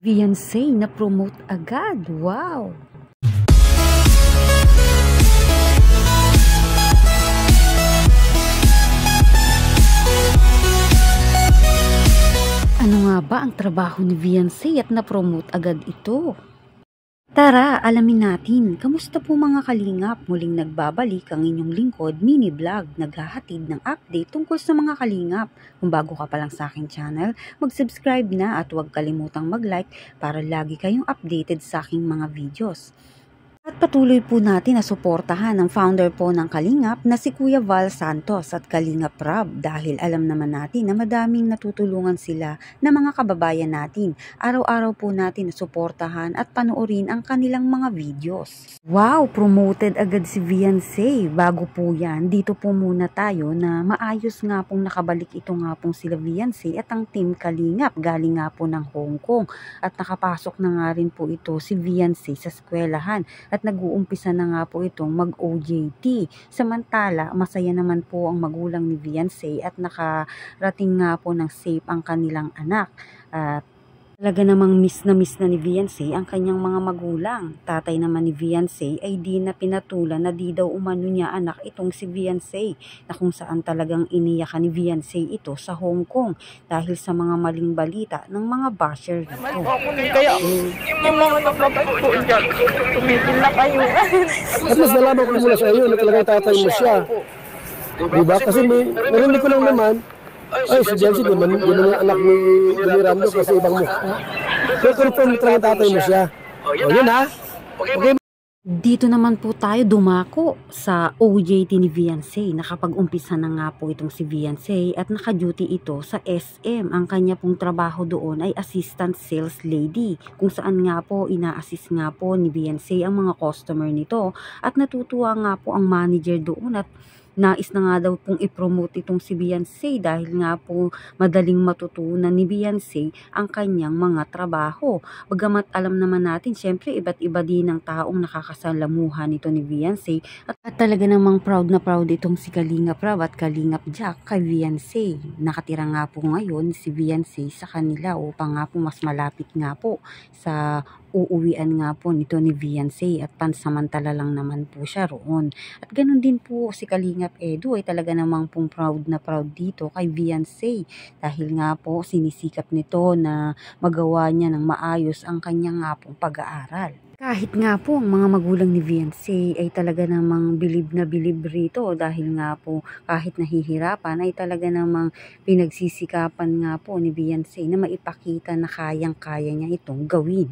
Beyonce na promote agad. Wow! Ano nga ba ang trabaho ni Beyonce at na-promote agad ito? Tara, alamin natin. Kamusta po mga kalingap? Muling nagbabalik ang inyong lingkod, mini vlog, naghahatid ng update tungkol sa mga kalingap. Kung bago ka pa lang sa aking channel, mag-subscribe na at huwag kalimutang mag-like para lagi kayong updated sa aking mga videos. At patuloy po natin na suportahan ang founder po ng Kalingap na si Kuya Val Santos at Kalingap Rob dahil alam naman natin na madaming natutulungan sila na mga kababayan natin. Araw-araw po natin na suportahan at panoorin ang kanilang mga videos. Wow! Promoted agad si Beyonce. Bago po yan, dito po muna tayo na maayos nga pong nakabalik ito nga pong sila Beyonce at ang team Kalingap galing nga po ng Hong Kong. At nakapasok na nga rin po ito si Beyonce sa eskwelahan. At nag-uumpisa na nga po itong mag-OJT. Samantala, masaya naman po ang magulang ni Beyonce at nakarating nga po ng safe ang kanilang anak. At talaga namang miss na ni Beyonce ang kanyang mga magulang. Tatay naman ni Beyonce ay di na pinatulan na di daw umano niya anak itong si Beyonce na kung saan talagang iniyakan ni Beyonce ito sa Hong Kong dahil sa mga maling balita ng mga basher dito. Kaya yung mga nagbabat po dyan, tumigil na kayo. At mas nalaman ko mula sa iyo na talagang tatay mo siya. Diba? Kasi narinig ko lang naman, ay, si Jency, di man yung anak ni Rando kasi ibang mukha. Pero confirm talagang tatay mo siya. O yun ha? Okay. Dito naman po tayo dumako sa OJT ni Beyonce. Nakapag-umpisa na nga po itong si Beyonce at naka-duty ito sa SM. Ang kanya pong trabaho doon ay assistant sales lady. Kung saan nga po ina-assist nga po ni Beyonce ang mga customer nito. At natutuwa nga po ang manager doon at nais na nga daw pong i-promote itong si Beyonce dahil nga po madaling matutunan ni Beyonce ang kanyang mga trabaho. Bagamat alam naman natin, syempre iba't iba din ang taong nakakasalamuhan ito ni Beyonce at talaga namang proud na proud itong si Kalingap Rob at Kalingap Jack kay Beyonce. Nakatira nga po ngayon si Beyonce sa kanila upang nga po mas malapit nga po sa uuwian nga po nito ni Beyonce at pansamantala lang naman po siya roon. At ganun din po si Kalingap Edu ay talaga namang pong proud na proud dito kay Beyonce dahil nga po sinisikap nito na magawa niya ng maayos ang kanyang nga pong pag-aaral. Kahit nga po ang mga magulang ni Beyonce ay talaga namang bilib na bilib rito dahil nga po kahit nahihirapan ay talaga namang pinagsisikapan nga po ni Beyonce na maipakita na kayang-kaya niya itong gawin.